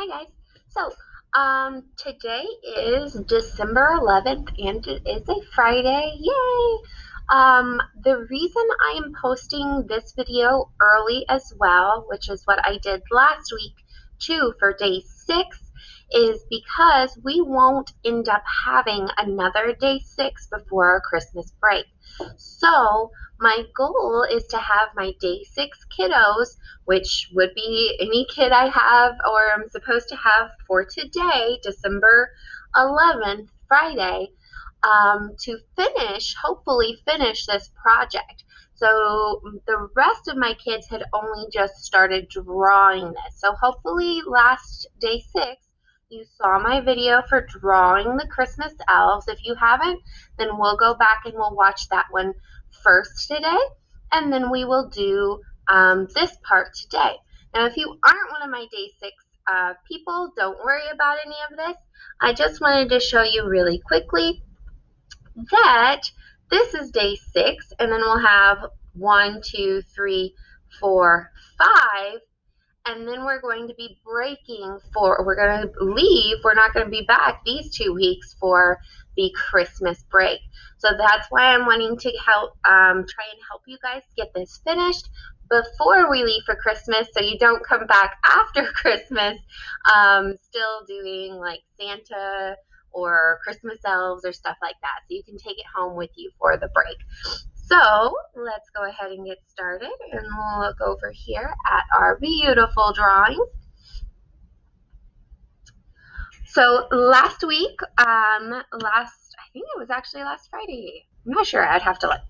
Hi guys. So, today is December 11th and it is a Friday. Yay! The reason I am posting this video early as well, which is what I did last week too for day 6, is because we won't end up having another day 6 before our Christmas break. So, my goal is to have my day 6 kiddos, which would be any kid I have or I'm supposed to have for today, December 11th, Friday, to hopefully finish this project. So the rest of my kids had only just started drawing this. So hopefully last day 6, you saw my video for drawing the Christmas elves. If you haven't, then we'll go back and we'll watch that one first today, and then we will do this part today. Now, if you aren't one of my day 6 people, don't worry about any of this. I just wanted to show you really quickly that this is day 6, and then we'll have 1, 2, 3, 4, 5, and then we're going to be we're going to leave, we're not going to be back these 2 weeks for the Christmas break. So that's why I'm wanting to try and help you guys get this finished before we leave for Christmas, so you don't come back after Christmas still doing like Santa or Christmas elves or stuff like that. So you can take it home with you for the break. So let's go ahead and get started, and we'll look over here at our beautiful drawings. So last week, I think it was actually last Friday. I'm not sure, I'd have to look.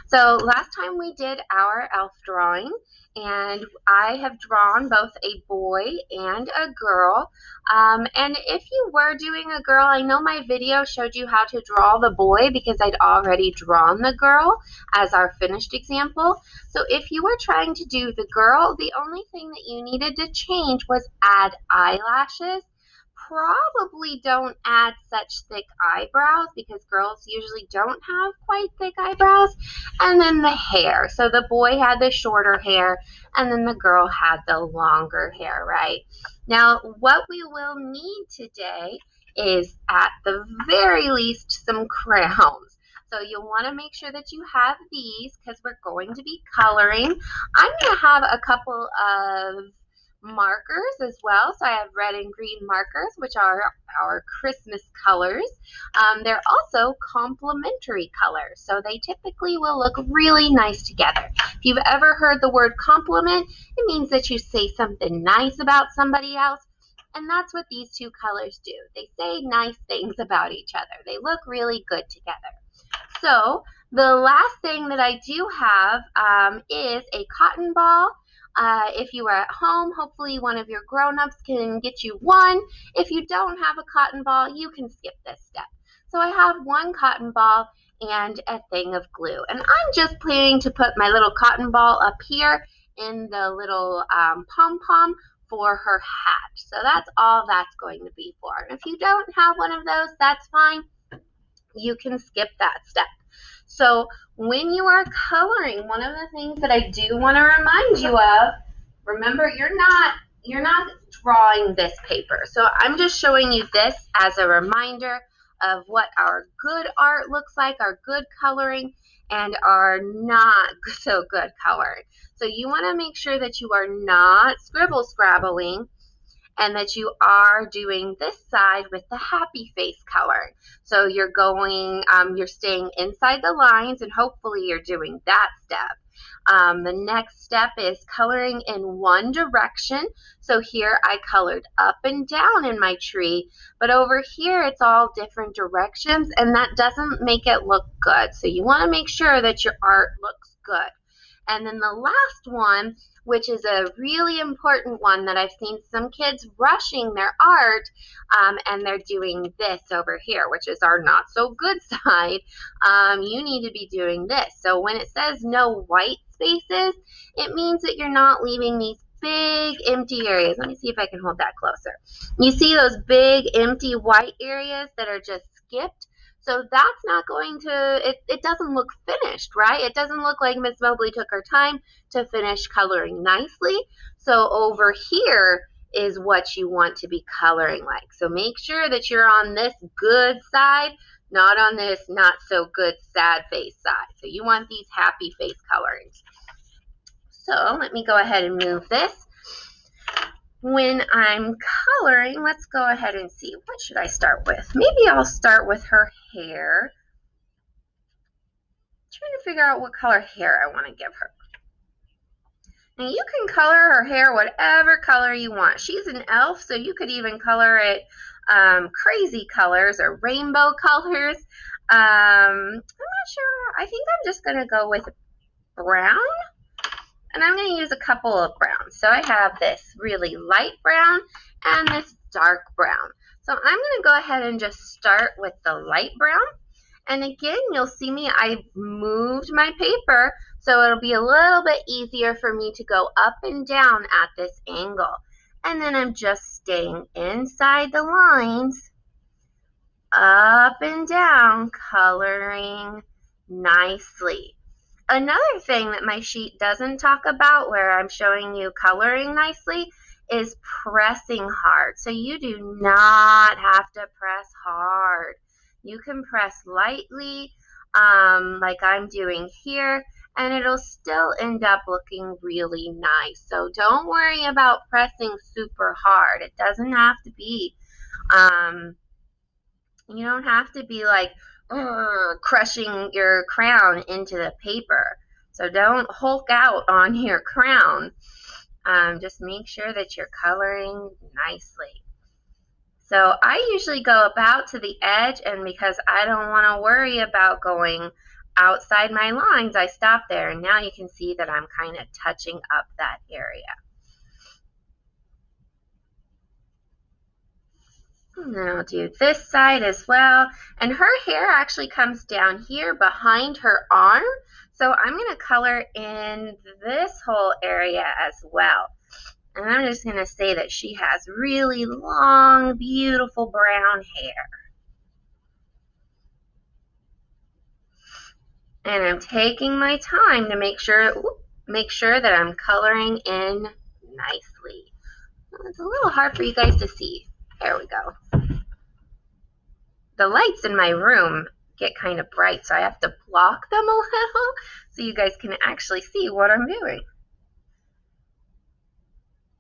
So last time we did our elf drawing, and I have drawn both a boy and a girl. And if you were doing a girl, I know my video showed you how to draw the boy because I'd already drawn the girl as our finished example. So if you were trying to do the girl, the only thing that you needed to change was add eyelashes. Probably don't add such thick eyebrows because girls usually don't have quite thick eyebrows. And then the hair. So the boy had the shorter hair and then the girl had the longer hair, right? Now, what we will need today is at the very least some crayons. So you'll want to make sure that you have these because we're going to be coloring. I'm going to have a couple of markers as well. So I have red and green markers, which are our Christmas colors. They're also complementary colors, so they typically will look really nice together. If you've ever heard the word compliment, it means that you say something nice about somebody else, and that's what these two colors do. They say nice things about each other. They look really good together. So the last thing that I do have is a cotton ball. If you are at home, hopefully one of your grown-ups can get you one. If you don't have a cotton ball, you can skip this step. So I have one cotton ball and a thing of glue. And I'm just planning to put my little cotton ball up here in the little pom-pom for her hat. So that's all that's going to be for. And if you don't have one of those, that's fine. You can skip that step. So when you are coloring, one of the things that I do want to remind you of, remember you're not drawing this paper. So I'm just showing you this as a reminder of what our good art looks like, our good coloring, and our not so good coloring. So you want to make sure that you are not scribbling and that you are doing this side with the happy face color. So you're you're staying inside the lines, and hopefully you're doing that step. The next step is coloring in one direction. So here I colored up and down in my tree, but over here it's all different directions, and that doesn't make it look good. So you want to make sure that your art looks good. And then the last one, which is a really important one that I've seen some kids rushing their art, and they're doing this over here, which is our not so good side. You need to be doing this. So when it says no white spaces, it means that you're not leaving these big empty areas. Let me see if I can hold that closer. You see those big empty white areas that are just skipped? So that's not going to, it doesn't look finished, right? It doesn't look like Miss Mobley took her time to finish coloring nicely. So over here, is what you want to be coloring like. So make sure that you're on this good side, not on this not so good sad face side. So you want these happy face colorings. So let me go ahead and move this. When I'm coloring, let's go ahead and see. What should I start with? Maybe I'll start with her hair. Trying to figure out what color hair I want to give her. Now you can color her hair whatever color you want. She's an elf, so you could even color it crazy colors or rainbow colors. I'm not sure. I think I'm just going to go with brown. And I'm going to use a couple of browns. So I have this really light brown and this dark brown. So I'm going to go ahead and just start with the light brown. And again, you'll see me, I moved my paper so it'll be a little bit easier for me to go up and down at this angle. And then I'm just staying inside the lines, up and down, coloring nicely. Another thing that my sheet doesn't talk about where I'm showing you coloring nicely is pressing hard. So you do not have to press hard. You can press lightly like I'm doing here, and it'll still end up looking really nice. So don't worry about pressing super hard. It doesn't have to be. You don't have to be like crushing your crown into the paper. So don't hulk out on your crown. Just make sure that you're coloring nicely. So I usually go about to the edge, and because I don't want to worry about going outside my lines, I stop there. And now you can see that I'm kind of touching up that area. And then I'll do this side as well. And her hair actually comes down here behind her arm. So I'm going to color in this whole area as well. And I'm just going to say that she has really long, beautiful brown hair. And I'm taking my time to make sure that I'm coloring in nicely. It's a little hard for you guys to see. There we go. The lights in my room get kind of bright, so I have to block them a little so you guys can actually see what I'm doing.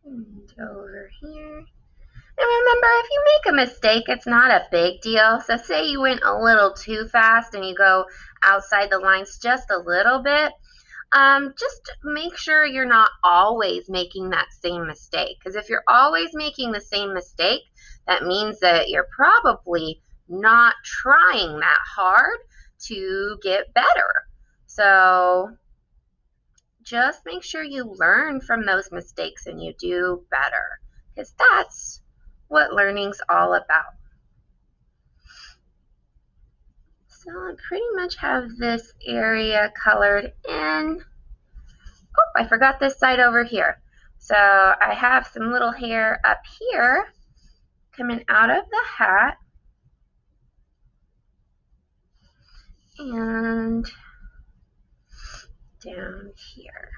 And over here. And remember, if you make a mistake, it's not a big deal. So say you went a little too fast and you go outside the lines just a little bit. Just make sure you're not always making that same mistake. Because if you're always making the same mistake, that means that you're probably not trying that hard to get better. So just make sure you learn from those mistakes and you do better. Because that's what learning's all about. So I pretty much have this area colored in. Oh, I forgot this side over here. So I have some little hair up here coming out of the hat. And down here.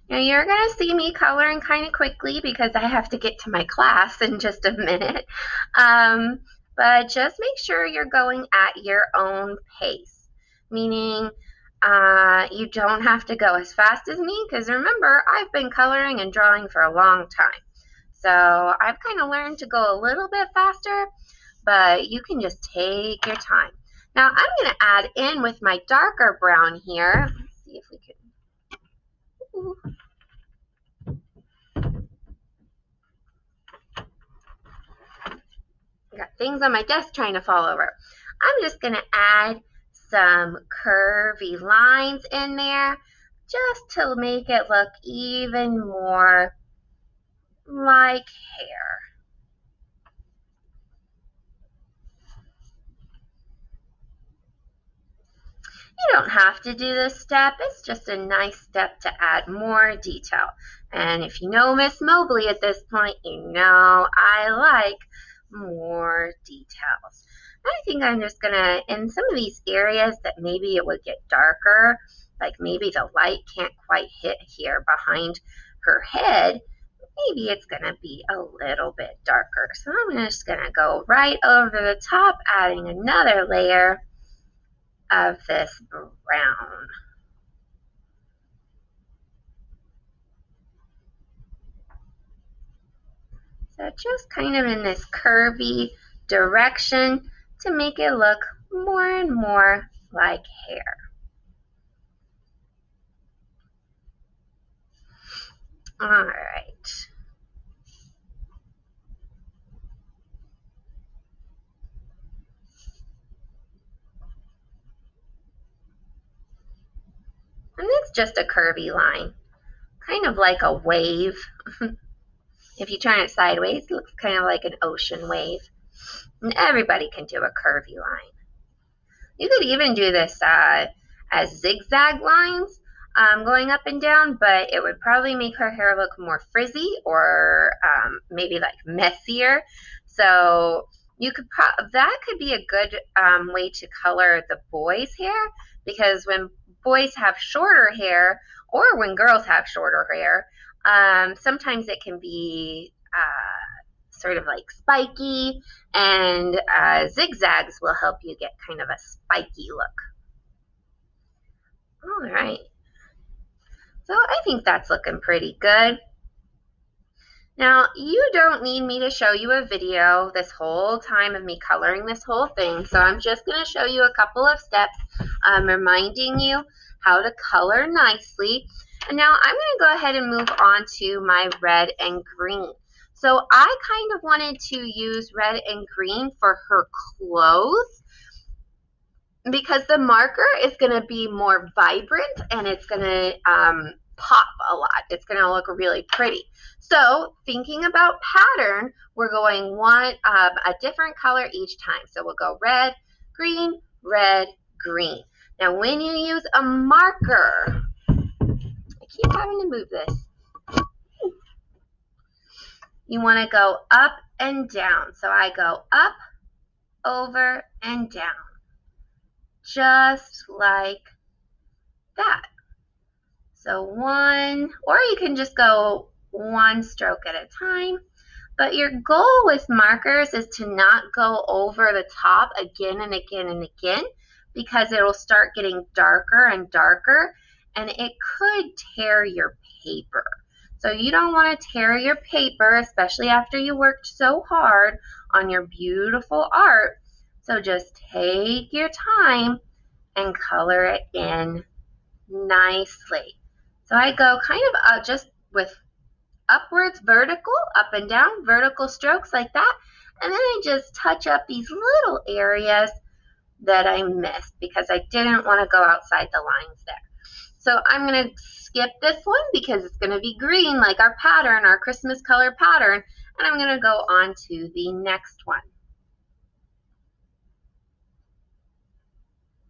Now you're going to see me coloring kind of quickly because I have to get to my class in just a minute. But just make sure you're going at your own pace, meaning you don't have to go as fast as me because remember, I've been coloring and drawing for a long time. So I've kind of learned to go a little bit faster, but you can just take your time. Now I'm going to add in with my darker brown here. Let's see if we can. Ooh. Got things on my desk trying to fall over. I'm just going to add some curvy lines in there just to make it look even more like hair. You don't have to do this step. It's just a nice step to add more detail. And if you know Miss Mobley at this point, you know I like more details. I think I'm just going to, in some of these areas that maybe it would get darker, like maybe the light can't quite hit here behind her head, maybe it's going to be a little bit darker. So I'm just going to go right over the top, adding another layer of this brown. So just kind of in this curvy direction to make it look more and more like hair. All right. And it's just a curvy line, kind of like a wave. If you turn it sideways, it looks kind of like an ocean wave. And everybody can do a curvy line. You could even do this as zigzag lines going up and down, but it would probably make her hair look more frizzy or maybe like messier. So you could that could be a good way to color the boys' hair, because when boys have shorter hair or when girls have shorter hair, sometimes it can be sort of like spiky, and zigzags will help you get kind of a spiky look. All right, so I think that's looking pretty good. Now, you don't need me to show you a video this whole time of me coloring this whole thing, so I'm just going to show you a couple of steps reminding you how to color nicely. And now I'm going to go ahead and move on to my red and green. So I kind of wanted to use red and green for her clothes, because the marker is going to be more vibrant and it's going to pop a lot. It's going to look really pretty. So thinking about pattern, we're going a different color each time. So we'll go red, green, red, green. Now when you use a marker, I keep having to move this. You want to go up and down. So I go up, over, and down. Just like that. So one, or you can just go one stroke at a time. But your goal with markers is to not go over the top again and again and again, because it will start getting darker and darker, and it could tear your paper. So you don't want to tear your paper, especially after you worked so hard on your beautiful art. So just take your time and color it in nicely. So I go kind of just with upwards, vertical, up and down, vertical strokes like that. And then I just touch up these little areas that I missed because I didn't want to go outside the lines there. So I'm going to skip this one because it's going to be green like our pattern, our Christmas color pattern. And I'm going to go on to the next one.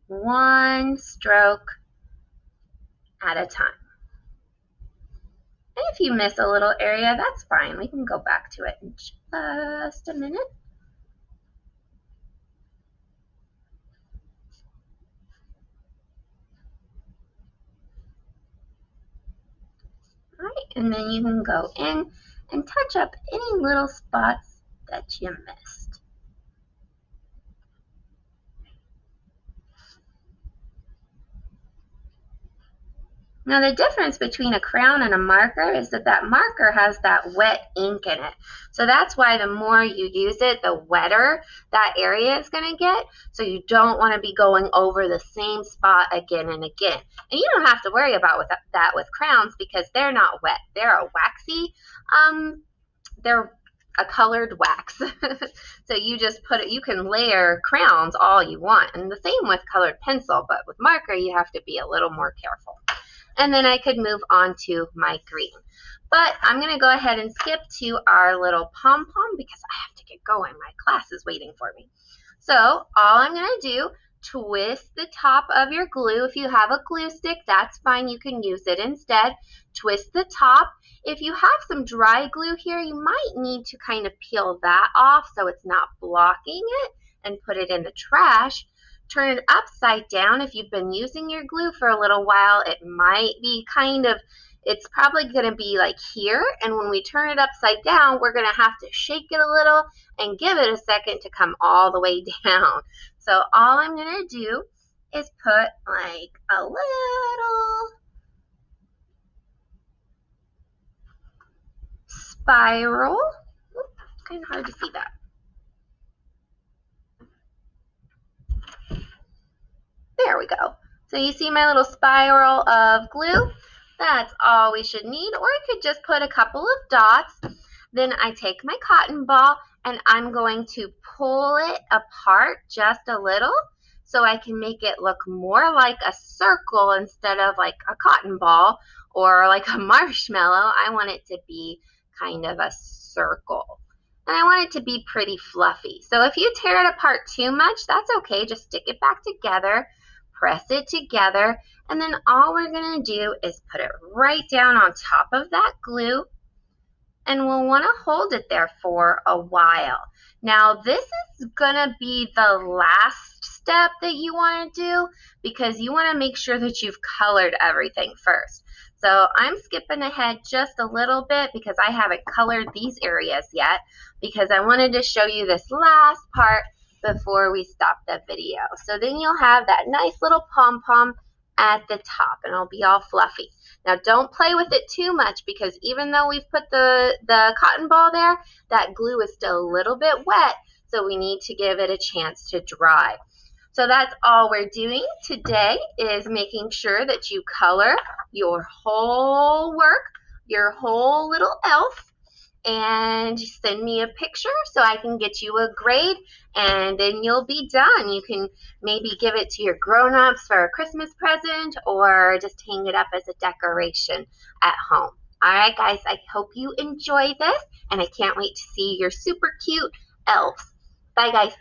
One stroke at a time. And if you miss a little area, that's fine. We can go back to it in just a minute. All right, and then you can go in and touch up any little spots that you missed. Now the difference between a crown and a marker is that that marker has that wet ink in it. So that's why the more you use it, the wetter that area is going to get. So you don't want to be going over the same spot again and again. And you don't have to worry about that with crowns because they're not wet. They're a waxy, they're a colored wax. So you just put it, you can layer crowns all you want. And the same with colored pencil, but with marker you have to be a little more careful. And then I could move on to my green. But I'm going to go ahead and skip to our little pom-pom because I have to get going. My class is waiting for me. So all I'm going to do, twist the top of your glue. If you have a glue stick, that's fine. You can use it instead. Twist the top. If you have some dry glue here, you might need to kind of peel that off so it's not blocking it and put it in the trash. Turn it upside down. If you've been using your glue for a little while, it might be kind of, it's probably going to be like here, and when we turn it upside down, we're going to have to shake it a little and give it a second to come all the way down. So all I'm going to do is put like a little spiral. It's kind of hard to see that. There we go. So you see my little spiral of glue? That's all we should need, or I could just put a couple of dots. Then I take my cotton ball and I'm going to pull it apart just a little so I can make it look more like a circle instead of like a cotton ball or like a marshmallow. I want it to be kind of a circle. And I want it to be pretty fluffy. So if you tear it apart too much, that's okay. Just stick it back together, press it together, and then all we're going to do is put it right down on top of that glue, and we'll want to hold it there for a while. Now this is going to be the last step that you want to do because you want to make sure that you've colored everything first. So I'm skipping ahead just a little bit because I haven't colored these areas yet because I wanted to show you this last part before we stop the video. So then you'll have that nice little pom-pom at the top and it'll be all fluffy. Now don't play with it too much because even though we've put the cotton ball there, that glue is still a little bit wet, so we need to give it a chance to dry. So that's all we're doing today is making sure that you color your whole work, your whole little elf, and send me a picture so I can get you a grade, and then you'll be done. You can maybe give it to your grown-ups for a Christmas present or just hang it up as a decoration at home. All right, guys, I hope you enjoy this, and I can't wait to see your super cute elves. Bye, guys.